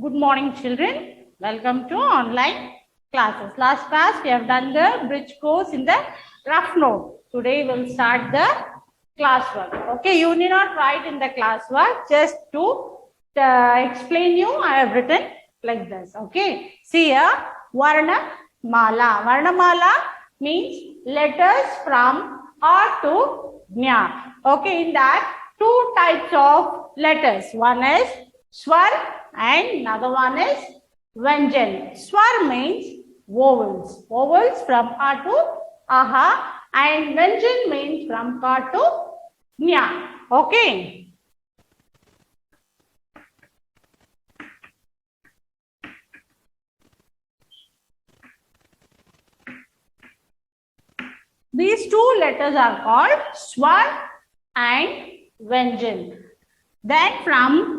Good morning, children. Welcome to online classes. Last class, we have done the bridge course in the rough note. Today, we'll start the classwork. Okay, you need not write in the classwork. Just to explain you, I have written like this. Okay, see here, Varna Mala. Varna Mala means letters from A to Nya. Okay, in that, two types of letters. One is Swar and another one is Vyanjan. Swar means vowels. Vowels from A to Aha and Vyanjan means from Ka to Nya. Okay. These two letters are called Swar and Vyanjan. Then from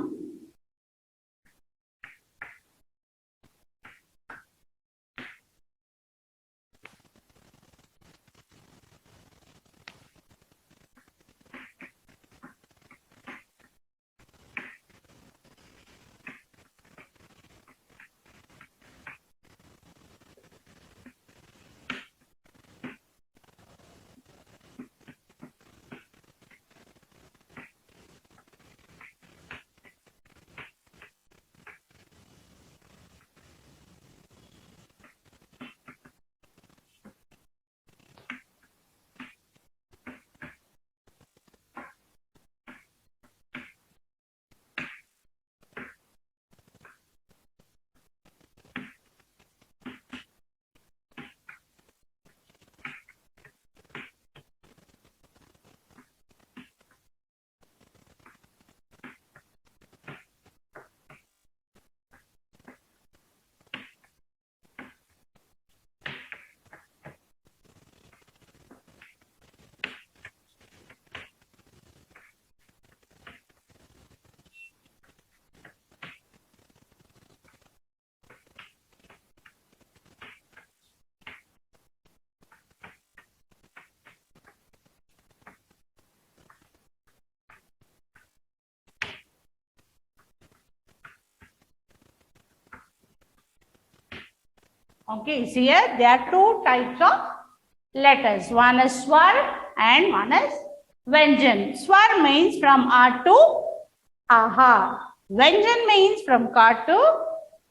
okay, see here, there are two types of letters. One is Swar and one is Vyanjan. Swar means from A to Aha. Vyanjan means from Ka to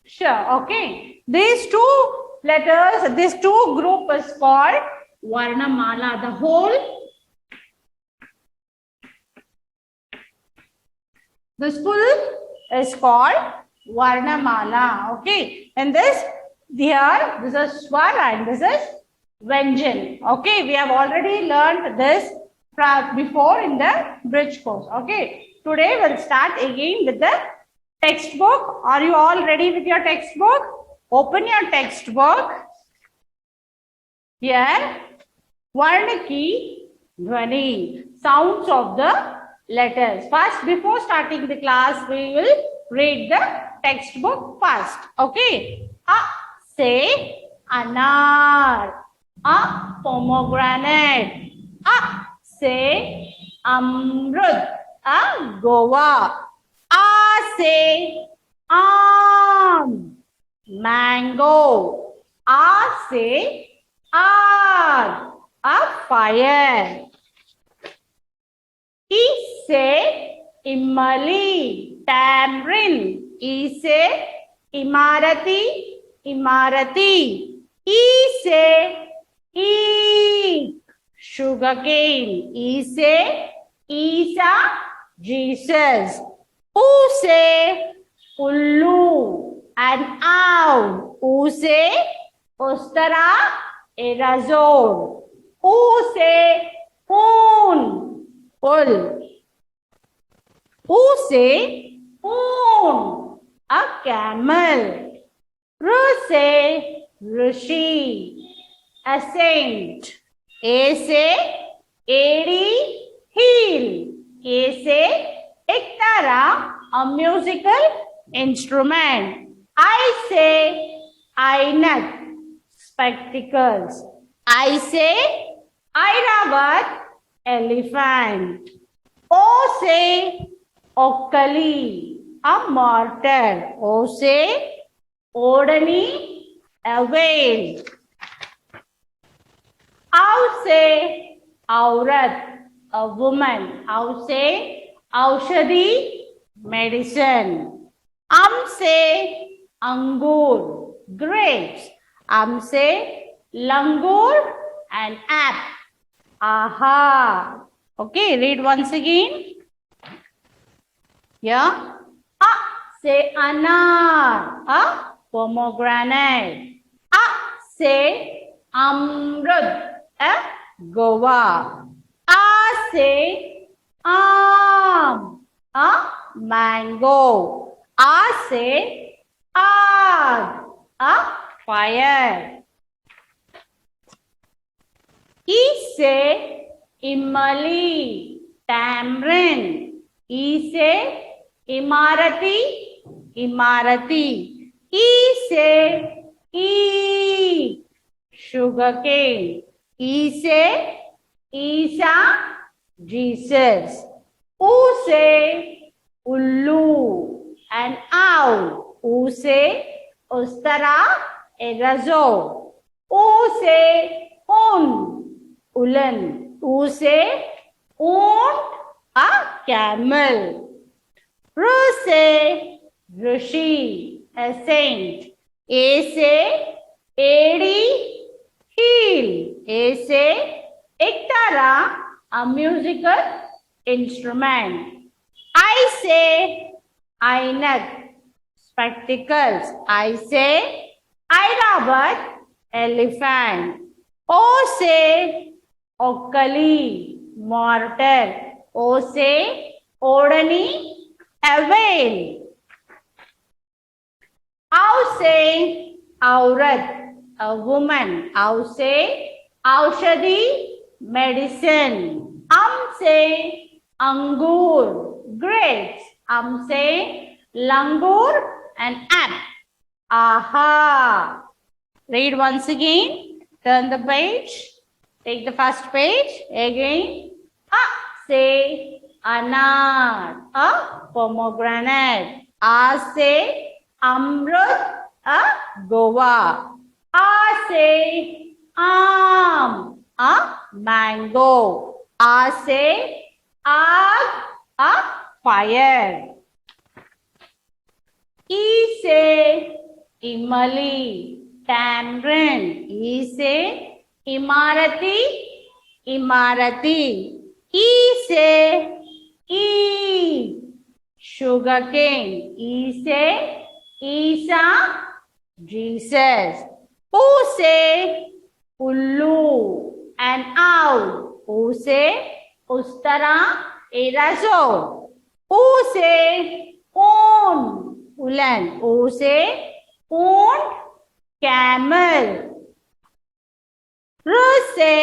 Sha. Okay. These two letters, this two group is called Varnamala. The whole, this full is called Varnamala. Okay. And this here, this is Swar and this is Vyanjan. Okay, we have already learned this from before in the bridge course. Okay, today we'll start again with the textbook. Are you all ready with your textbook? Open your textbook. Here, Varnaki Dhvani, sounds of the letters. First, before starting the class, we will read the textbook first. Okay. Say anar. Pomegranate. Say amrud. Goa. Say am. Mango. Say aag. Fire. Say imali. Tamarind. Say imarati. Imarati. Say eek. Sugarcane. Say Isa. Jesus. Say ullu. An owl. Say ostara. Erazor. Say poon. Pull. Say poon. A camel. Say rishi. A saint. Say adi. Heel. Say iktara. A musical instrument. I say ainat. Spectacles. I say Airavat. Elephant. Say Okkali. a mortar. O से ओढ़नी, a veil. औ से औरत, a woman. औ से औषधि, medicine. से अंगूर, grapes. से langur and apple. Aha. Okay, read once again. Yeah. Say anar, pomegranate. Say amrud, guava. Say am, mango. Say aag, fire. Say imali, tamarind. से इमारती, इमारती. से ई, sugarcane. से ईसा, Jesus. से उल्लू and owl. से उस्तरा, erazo. से ulen. से ऊंट, a camel. से rishi, a saint. से एड़ी, heel. से ektara, a musical instrument. से ainak, spectacles. से Airavata, elephant. से ओकली, mortar. से ओढ़नी, a veil. से औरत, a woman. से औषधि, medicine. से अंगूर, grapes. से langur and apple. Aha. Read once again. Turn the page. Take the first page. Again. से अनार, pomegranate. से अमृत, गोवा. से आम, mango. से आग, fire. से इमली, tamarind. से इमारती, इमारती. से ई, sugarcane. से ईसा, Jesus. से उल्लू and owl. से उस्तरा, erazo. से ऊन, ulen. से ऊंट, camel. से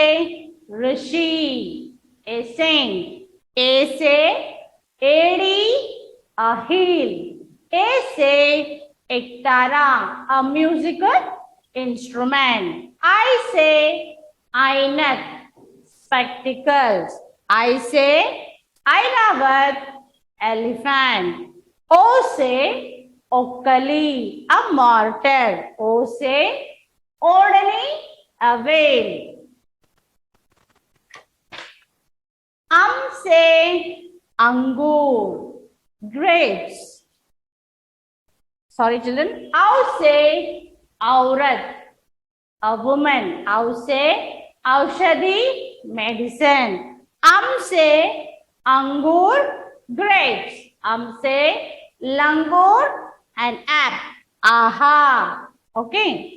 rishi, a saint. से एड़ी, a heel. से ektara, a musical instrument. से ainak, spectacles. से Airavata, elephant. से ओकली, a mortar. से ओढ़नी, a veil. से अंगूर, grapes. Sorry children. से औरत, a woman. से औषधि, medicine. से अंगूर, grapes. से langur and apple. Aha. Okay.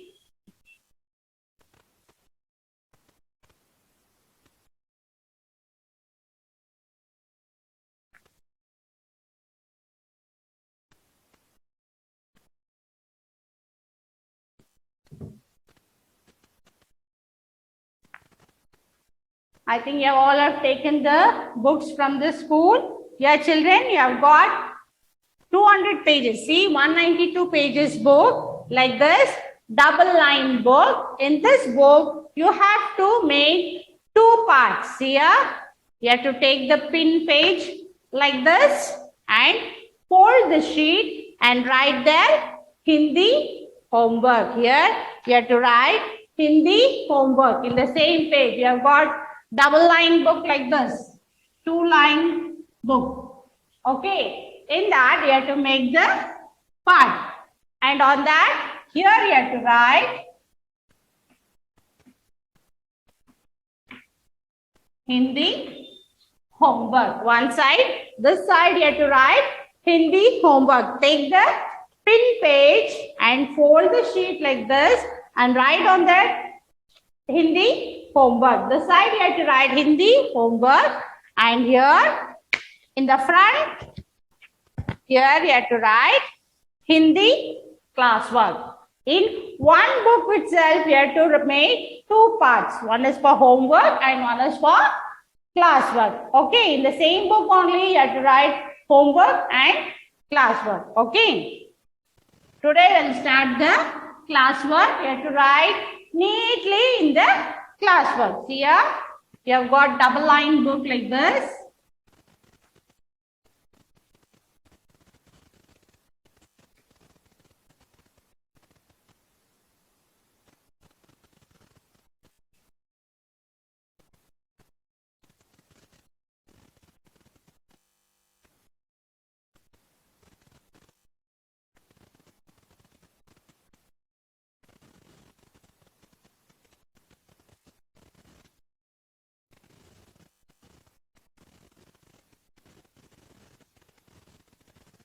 I think you all have taken the books from the school. Yeah, children, you have got 200 pages. See, 192 pages book like this, double line book. In this book, you have to make 2 parts. Here, you have to take the pin page like this and fold the sheet and write their Hindi homework. Here you have to write Hindi homework in the same page. You have got double line book like this, 2-line book. Okay, in that you have to make the part, and on that here you have to write Hindi homework. One side, this side you have to write Hindi homework. Take the pin page and fold the sheet like this and write on that Hindi homework. The side you have to write Hindi homework, and here in the front, here you have to write Hindi classwork. In one book itself, you have to make two parts. One is for homework and one is for classwork. Okay, in the same book only, you have to write homework and classwork. Okay, today we'll start the classwork. You have to write neatly in the classwork. See here, you have got double line book like this.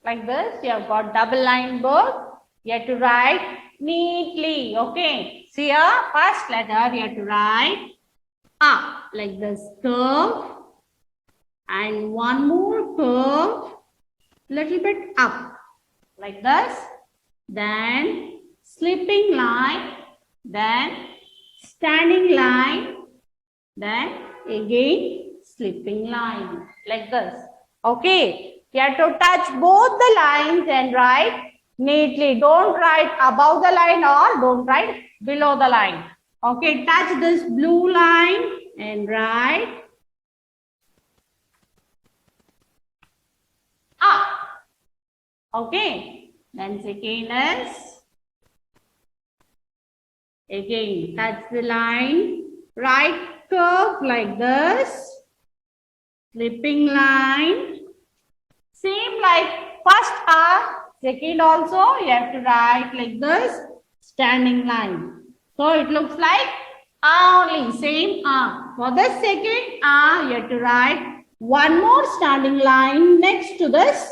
Like this, you have got double line book. You have to write neatly. Okay. See here, first letter you have to write up like this, curve, and one more curve, little bit up like this. Then slipping line, then standing line, then again slipping line like this. Okay. You have to touch both the lines and write neatly. Don't write above the line or don't write below the line. Okay, touch this blue line and write up. Okay, then second is again touch the line, write curve like this, slipping line. Same like first R, second also you have to write like this, standing line. So it looks like R only, same R. For the second R, you have to write one more standing line next to this.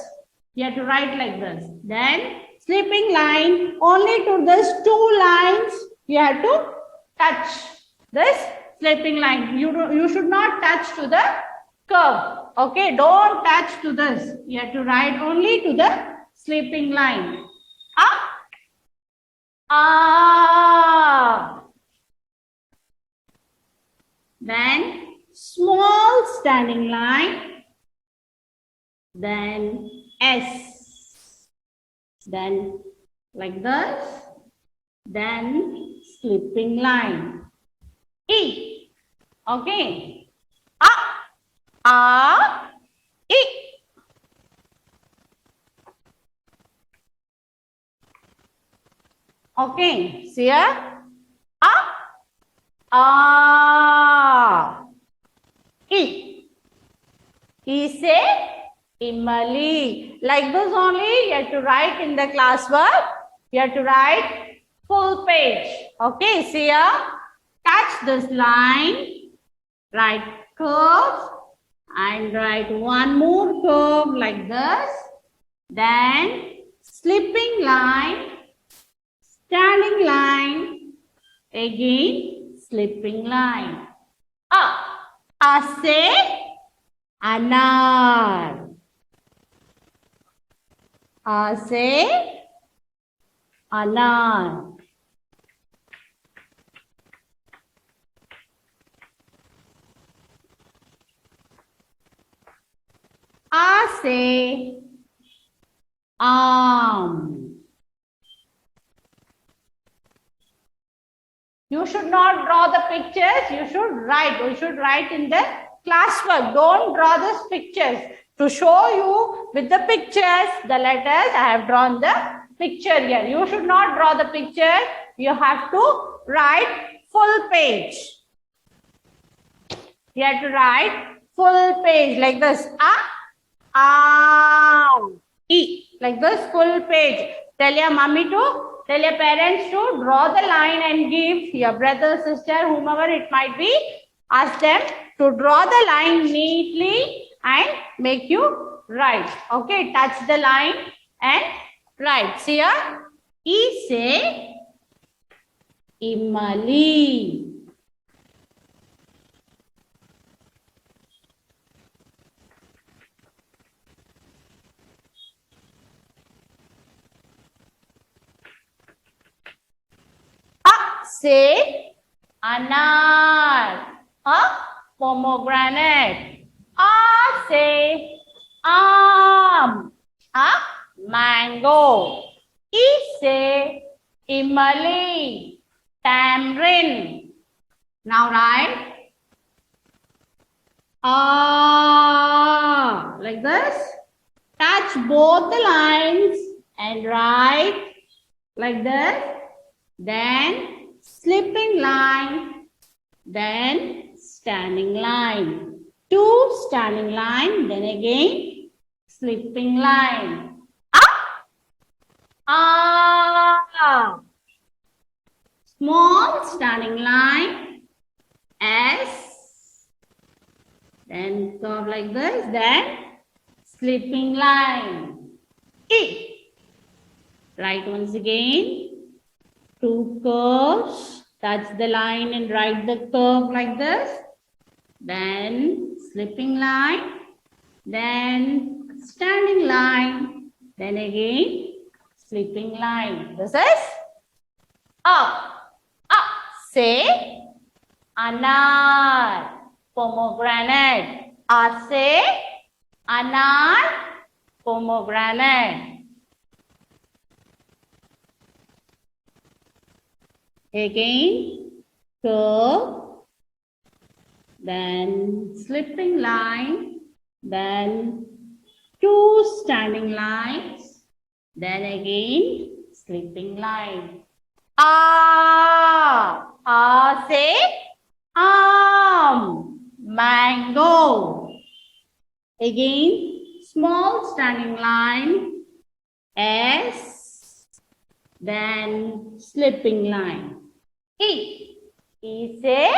You have to write like this. Then slipping line, only to this two lines you have to touch this slipping line. You should not touch to the curve. Okay, don't touch to this. You have to write only to the slipping line. Up, ah. Then small standing line. Then S. Then like this. Then slipping line. E. Okay. Up. A, E. Okay, see here. A, E. E say Imali. Like this only you have to write in the classwork. You have to write full page. Okay, see here. Touch this line. Write curve. And write one more curve like this. Then slipping line, standing line, again slipping line. Ase, anar. Ase, anar. A say You should not draw the pictures. You should write. You should write in the classwork. Don't draw these pictures. To show you with the pictures, the letters, I have drawn the picture here. You should not draw the picture. You have to write full page. You have to write full page like this. E. Like this, full page. Tell your mummy to, tell your parents to draw the line and give your brother, sister, whomever it might be. Ask them to draw the line neatly and make you write. Okay, touch the line and write. See here, E say Imali. Say anar. Pomegranate. Say mango. Say Imali. Tamarind. Now write like this. Touch both the lines and write like this. Then slipping line, then standing line. 2 standing line, then again slipping line. Small standing line, S, then curve like this, then slipping line. E. Write once again. 2 curves, touch the line and write the curve like this, then slipping line, then standing line, then again slipping line. This is say anar, pomegranate. Say anar, pomegranate. Again, curve, then slipping line, then 2 standing lines, then again slipping line. Say mango. Again, small standing line, S, then slipping line. E say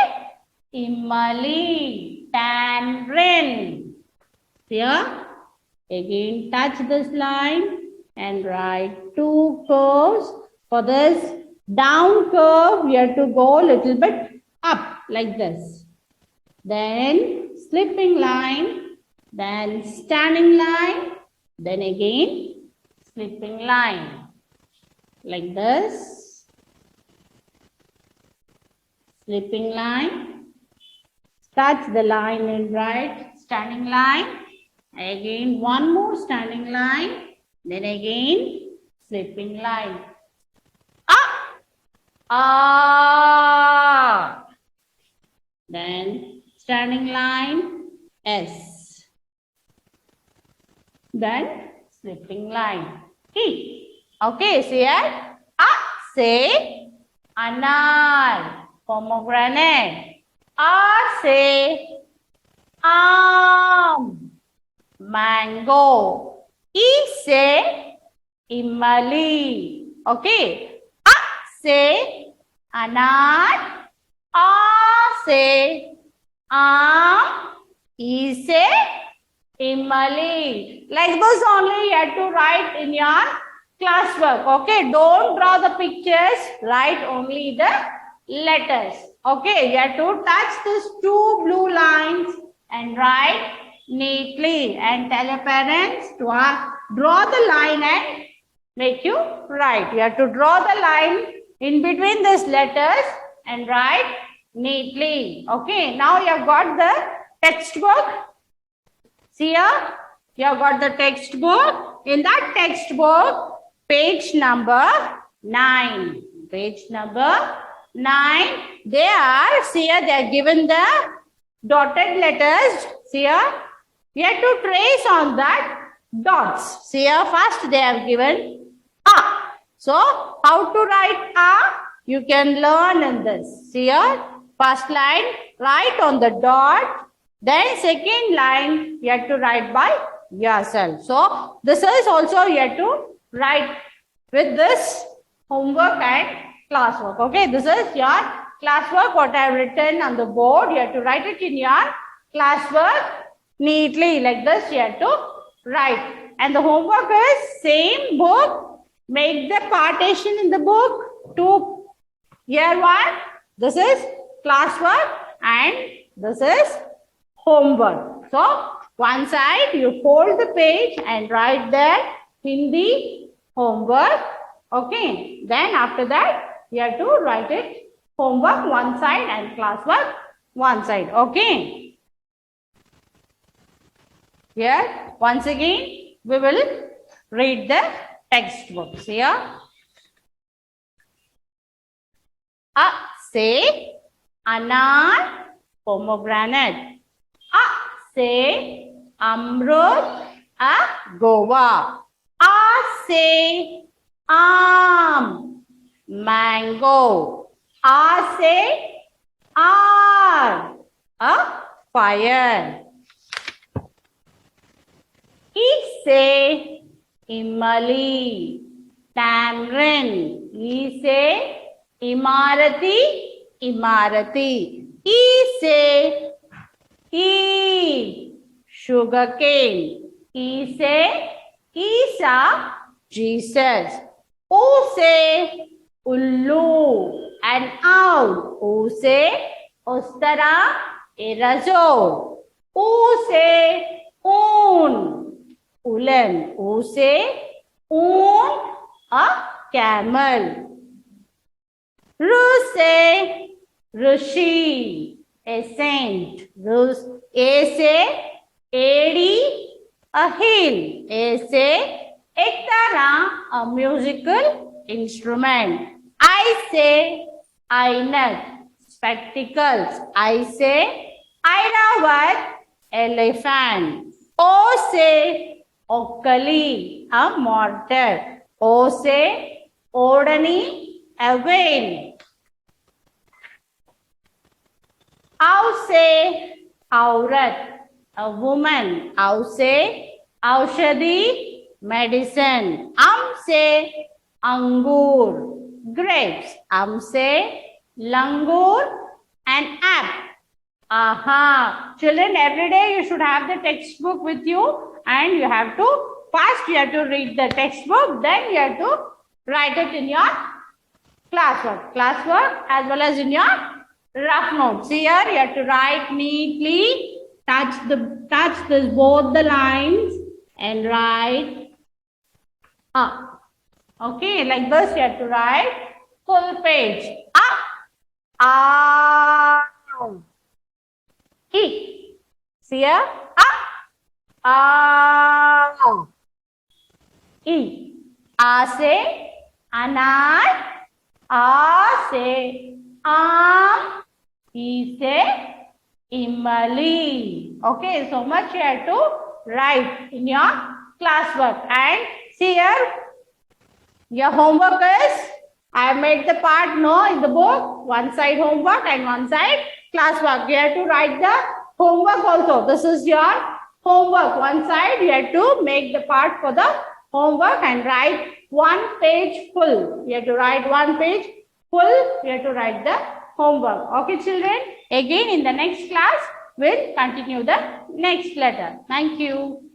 Imali, tamarind. Here, again touch this line and write 2 curves. For this down curve, we have to go a little bit up like this. Then slipping line, then standing line, then again slipping line. Like this. Slipping line, touch the line and write standing line, again 1 more standing line, then again slipping line. Then standing line, S, then slipping line, E. Okay, see here, say anar, pomegranate. Say mango. Say Imali. Okay. Say anar. Say say Imali. Like this only you have to write in your classwork. Okay. Don't draw the pictures. Write only the letters. Okay. You have to touch these 2 blue lines and write neatly and tell your parents to draw the line and make you write. You have to draw the line in between these letters and write neatly. Okay, now you have got the textbook. See here, you have got the textbook. In that textbook, page number 9. Page number 9. See here, they are given the dotted letters. See here, You have to trace on that dots. See here, first they have given A. So, how to write A? You can learn in this. See here, first line, write on the dot. Then second line, you have to write by yourself. So, this is also you have to write with this homework and classwork. Okay, this is your classwork, what I have written on the board. You have to write it in your classwork neatly like this. You have to write. And the homework is same book. Make the partition in the book to year 1. This is classwork and this is homework. So, one side you fold the page and write there Hindi homework. Okay. Then after that, you have to write it homework one side and classwork one side. Okay. Here, once again, we will read the textbooks here. A say anar, pomegranate. A say amrut, a guava. A say aam, mango. A say aar, a fire. E say imali, tamarind. E say imarati, imarati. E say e, sugarcane. E say Isa, Jesus. O say ullu, an owl. O say ostara, a razor. O say un, ulen. O say un, a camel. Ru say rishi, a saint. A say adi, a hill. A say ektara, a musical instrument. I say ainak, spectacles. I say Airavat, elephant. O say Okkali, a mortar. O say Odani, a whale. Au say Aurat, a woman. Au say Aushadi, medicine. Say Angur, grapes. Say Langur, an app. Aha. Children, every day you should have the textbook with you and you have to, first you have to read the textbook, then you have to write it in your classwork as well as in your rough notes. Here you have to write neatly, touch this both the lines and write up. Okay, like this you have to write full page. E. See here? E. A say anar. A say aam. E say imali. Okay, so much you have to write in your classwork. And see here, your homework is, I have made the part in the book, one side homework and one side classwork. You have to write the homework also. This is your homework. One side you have to make the part for the homework and write one page full. You have to write one page full. You have to write the homework. Okay, children. Again, in the next class, we'll continue the next letter. Thank you.